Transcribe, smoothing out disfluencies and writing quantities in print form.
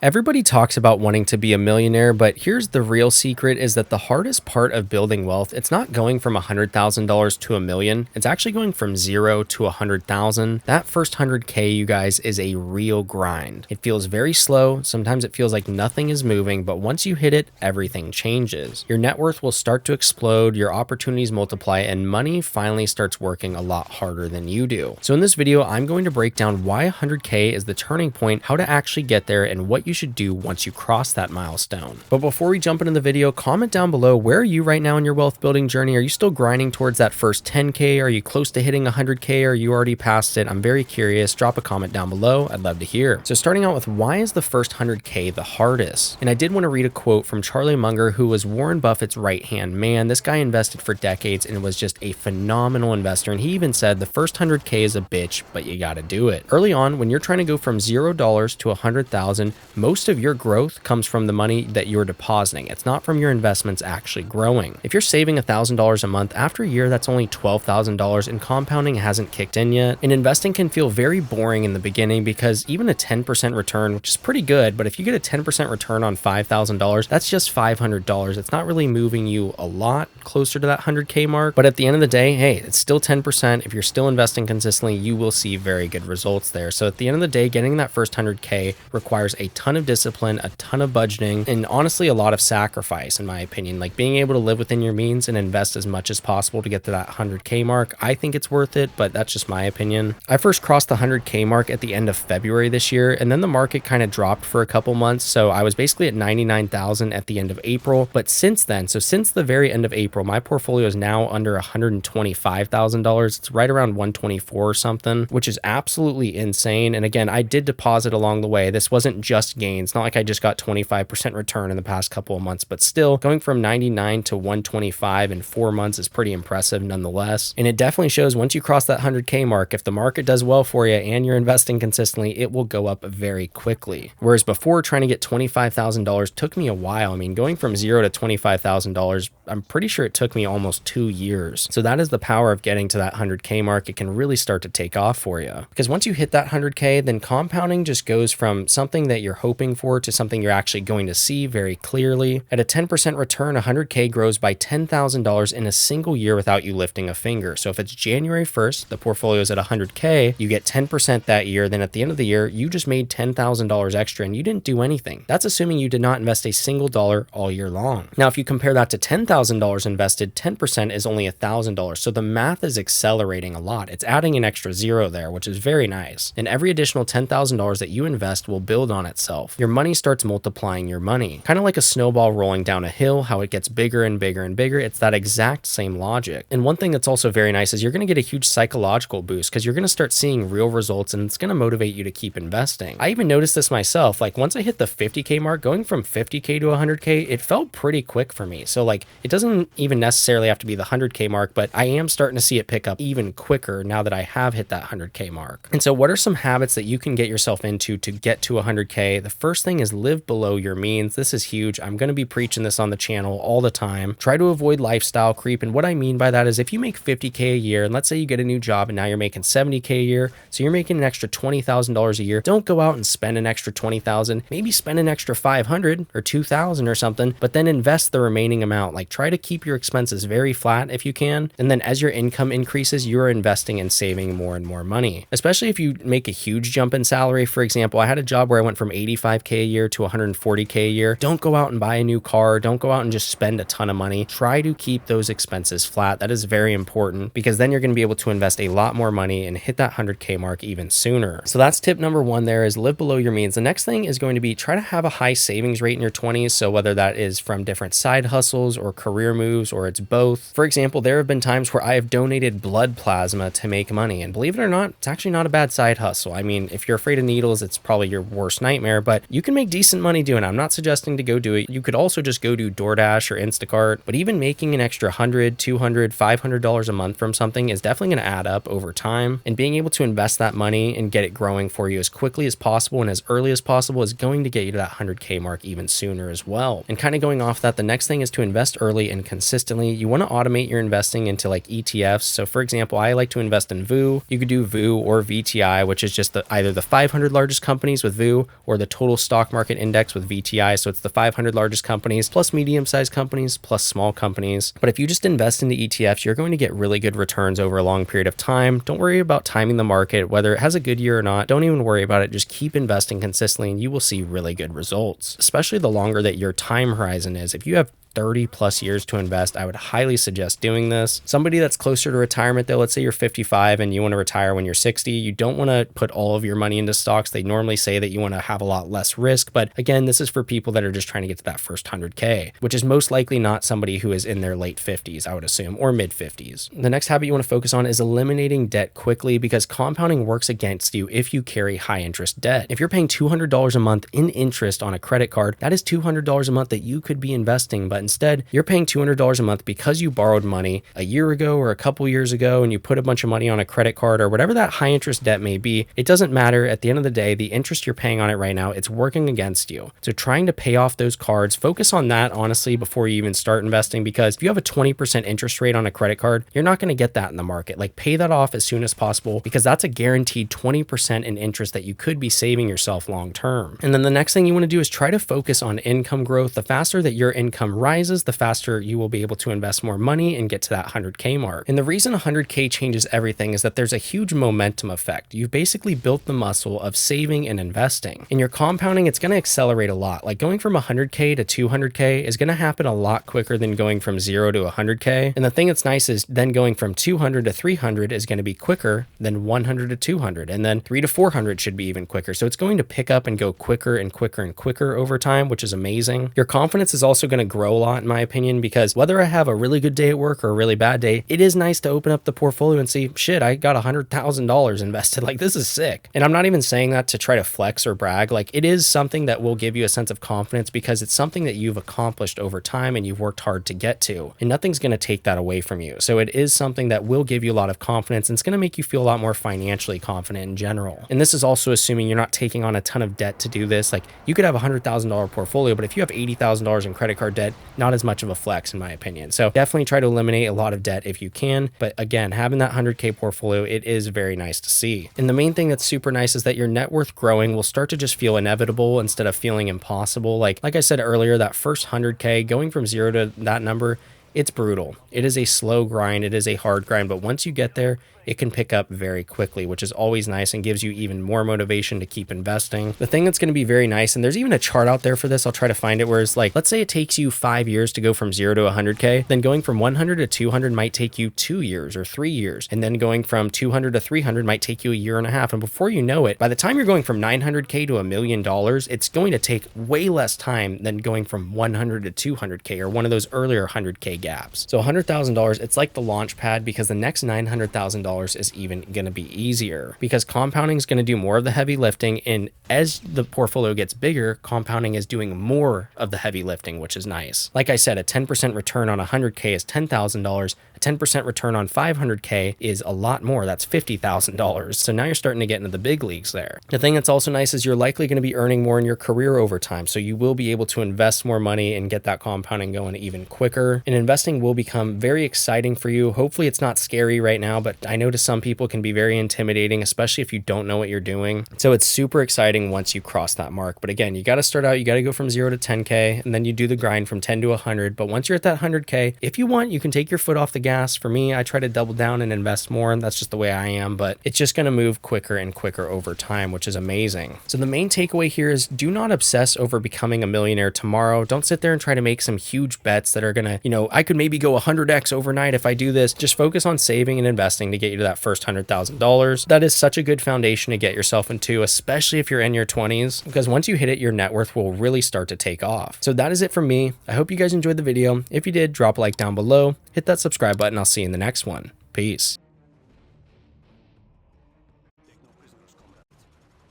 Everybody talks about wanting to be a millionaire, but here's the real secret is that the hardest part of building wealth, it's not going from $100,000 to $1 million. It's actually going from 0 to 100,000. That first 100K, you guys, is a real grind. It feels very slow. Sometimes it feels like nothing is moving, but once you hit it, everything changes. Your net worth will start to explode, your opportunities multiply, and money finally starts working a lot harder than you do. So in this video, I'm going to break down why 100K is the turning point, how to actually get there, and what you should do once you cross that milestone. But before we jump into the video, comment down below, where are you right now in your wealth building journey? Are you still grinding towards that first 10K? Are you close to hitting 100K? Or are you already past it? I'm very curious. Drop a comment down below. I'd love to hear. So starting out with, why is the first 100K the hardest? And I did want to read a quote from Charlie Munger, who was Warren Buffett's right-hand man. This guy invested for decades and was just a phenomenal investor. And he even said the first 100K is a bitch, but you got to do it. Early on, when you're trying to go from $0 to 100,000, most of your growth comes from the money that you're depositing. It's not from your investments actually growing. If you're saving $1,000 a month, after a year, that's only $12,000, and compounding hasn't kicked in yet. And investing can feel very boring in the beginning because even a 10% return, which is pretty good, but if you get a 10% return on $5,000, that's just $500. It's not really moving you a lot closer to that 100K mark. But at the end of the day, hey, it's still 10%. If you're still investing consistently, you will see very good results there. So at the end of the day, getting that first 100K requires a ton of discipline, a ton of budgeting, and honestly, a lot of sacrifice, in my opinion. Like being able to live within your means and invest as much as possible to get to that 100K mark. I think it's worth it, but that's just my opinion. I first crossed the 100K mark at the end of February this year, and then the market kind of dropped for a couple months. So I was basically at 99,000 at the end of April. But since then, so since the very end of April, my portfolio is now under $125,000. It's right around 124 or something, which is absolutely insane. And again, I did deposit along the way. This wasn't just gains. Not like I just got 25% return in the past couple of months, but still going from 99 to 125 in 4 months is pretty impressive nonetheless. And it definitely shows once you cross that 100K mark, if the market does well for you and you're investing consistently, it will go up very quickly. Whereas before, trying to get $25,000 took me a while. I mean, going from 0 to $25,000, I'm pretty sure it took me almost 2 years. So that is the power of getting to that 100K mark. It can really start to take off for you. Because once you hit that 100K, then compounding just goes from something that you're hoping for to something you're actually going to see very clearly. At a 10% return, 100K grows by $10,000 in a single year without you lifting a finger. So if it's January 1st, the portfolio is at 100K, you get 10% that year. Then at the end of the year, you just made $10,000 extra and you didn't do anything. That's assuming you did not invest a single dollar all year long. Now, if you compare that to $10,000 invested, 10% is only $1,000. So the math is accelerating a lot. It's adding an extra zero there, which is very nice. And every additional $10,000 that you invest will build on itself. Your money starts multiplying your money. Kind of like a snowball rolling down a hill, how it gets bigger and bigger and bigger. It's that exact same logic. And one thing that's also very nice is you're going to get a huge psychological boost because you're going to start seeing real results and it's going to motivate you to keep investing. I even noticed this myself. Like once I hit the 50K mark, going from 50K to 100K, it felt pretty quick for me. So like it doesn't even necessarily have to be the 100K mark, but I am starting to see it pick up even quicker now that I have hit that 100K mark. And so what are some habits that you can get yourself into to get to 100K? The first thing is live below your means. This is huge. I'm going to be preaching this on the channel all the time. Try to avoid lifestyle creep. And what I mean by that is if you make 50K a year, and let's say you get a new job and now you're making 70K a year, so you're making an extra $20,000 a year, don't go out and spend an extra 20,000, maybe spend an extra 500 or 2,000 or something, but then invest the remaining amount. Like try to keep your expenses very flat if you can. And then as your income increases, you're investing and saving more and more money, especially if you make a huge jump in salary. For example, I had a job where I went from 85K a year to 140K a year. Don't go out and buy a new car. Don't go out and just spend a ton of money. Try to keep those expenses flat. That is very important because then you're going to be able to invest a lot more money and hit that 100K mark even sooner. So that's tip number one there, is live below your means. The next thing is going to be try to have a high savings rate in your 20s. So whether that is from different side hustles or career moves, or it's both. For example, there have been times where I have donated blood plasma to make money. And believe it or not, it's actually not a bad side hustle. I mean, if you're afraid of needles, it's probably your worst nightmare, but you can make decent money doing it. I'm not suggesting to go do it. You could also just go do DoorDash or Instacart, but even making an extra $100, $200, $500 a month from something is definitely going to add up over time. And being able to invest that money and get it growing for you as quickly as possible and as early as possible is going to get you to that 100K mark even sooner as well. And kind of going off that, the next thing is to invest early and consistently. consistently, you want to automate your investing into like ETFs. So for example, I like to invest in VU. You could do VU or VTI, which is just either the 500 largest companies with VU or the total stock market index with VTI. So it's the 500 largest companies plus medium-sized companies plus small companies. But if you just invest into ETFs, you're going to get really good returns over a long period of time. Don't worry about timing the market, whether it has a good year or not. Don't even worry about it. Just keep investing consistently and you will see really good results, especially the longer that your time horizon is. If you have 30 plus years to invest, I would highly suggest doing this. Somebody that's closer to retirement though, let's say you're 55 and you want to retire when you're 60, you don't want to put all of your money into stocks. They normally say that you want to have a lot less risk, but again, this is for people that are just trying to get to that first 100K, which is most likely not somebody who is in their late 50s, I would assume, or mid 50s. The next habit you want to focus on is eliminating debt quickly, because compounding works against you if you carry high interest debt. If you're paying $200 a month in interest on a credit card, that is $200 a month that you could be investing, but instead you're paying $200 a month because you borrowed money a year ago or a couple years ago and you put a bunch of money on a credit card or whatever that high interest debt may be. It doesn't matter. At the end of the day, the interest you're paying on it right now, it's working against you. So trying to pay off those cards, focus on that honestly before you even start investing, because if you have a 20% interest rate on a credit card, you're not going to get that in the market. Like, pay that off as soon as possible, because that's a guaranteed 20% in interest that you could be saving yourself long term. And then the next thing you want to do is try to focus on income growth. The faster that your income rises, the faster you will be able to invest more money and get to that 100K mark. And the reason 100K changes everything is that there's a huge momentum effect. You've basically built the muscle of saving and investing. In your compounding, it's going to accelerate a lot. Like, going from 100K to 200K is going to happen a lot quicker than going from 0 to 100K. And the thing that's nice is then going from 200 to 300 is going to be quicker than 100 to 200. And then 3 to 400 should be even quicker. So it's going to pick up and go quicker and quicker and quicker over time, which is amazing. Your confidence is also going to grow a lot, in my opinion, because whether I have a really good day at work or a really bad day, it is nice to open up the portfolio and see, shit, I got $100,000 invested. Like, this is sick. And I'm not even saying that to try to flex or brag. Like, it is something that will give you a sense of confidence because it's something that you've accomplished over time and you've worked hard to get to, and nothing's going to take that away from you. So it is something that will give you a lot of confidence, and it's going to make you feel a lot more financially confident in general. And this is also assuming you're not taking on a ton of debt to do this. Like, you could have a $100,000 portfolio, but if you have $80,000 in credit card debt, not as much of a flex in my opinion. So definitely try to eliminate a lot of debt if you can. But again, having that 100K portfolio, it is very nice to see. And the main thing that's super nice is that your net worth growing will start to just feel inevitable instead of feeling impossible. Like I said earlier, that first 100K, going from 0 to that number, it's brutal. It is a slow grind. It is a hard grind. But once you get there, it can pick up very quickly, which is always nice and gives you even more motivation to keep investing. The thing that's going to be very nice, and there's even a chart out there for this, I'll try to find it, where it's like, let's say it takes you 5 years to go from 0 to 100K, then going from 100 to 200 might take you 2 years or 3 years. And then going from 200 to 300 might take you a year and a half. And before you know it, by the time you're going from 900K to $1 million, it's going to take way less time than going from 100 to 200K or one of those earlier 100K gaps. So $100,000, it's like the launch pad, because the next $900,000 is even going to be easier, because compounding is going to do more of the heavy lifting. And as the portfolio gets bigger, compounding is doing more of the heavy lifting, which is nice. Like I said, a 10% return on 100K is $10,000. A 10% return on 500K is a lot more. That's $50,000. So now you're starting to get into the big leagues there. The thing that's also nice is you're likely going to be earning more in your career over time. So you will be able to invest more money and get that compounding going even quicker. And investing will become very exciting for you. Hopefully it's not scary right now, but I know to some people can be very intimidating, especially if you don't know what you're doing. So it's super exciting once you cross that mark. But again, you got to start out, you got to go from 0 to 10K, and then you do the grind from 10 to 100. But once you're at that 100K, if you want, you can take your foot off the gas. For me, I try to double down and invest more, and that's just the way I am, but it's just going to move quicker and quicker over time, which is amazing. So the main takeaway here is, do not obsess over becoming a millionaire tomorrow. Don't sit there and try to make some huge bets that are going to, I could maybe go 100x overnight if I do this. Just focus on saving and investing to get you to that first $100,000. That is such a good foundation to get yourself into, especially if you're in your 20s, because once you hit it, your net worth will really start to take off. So that is it from me. I hope you guys enjoyed the video. If you did, drop a like down below, hit that subscribe button. I'll see you in the next one. Peace.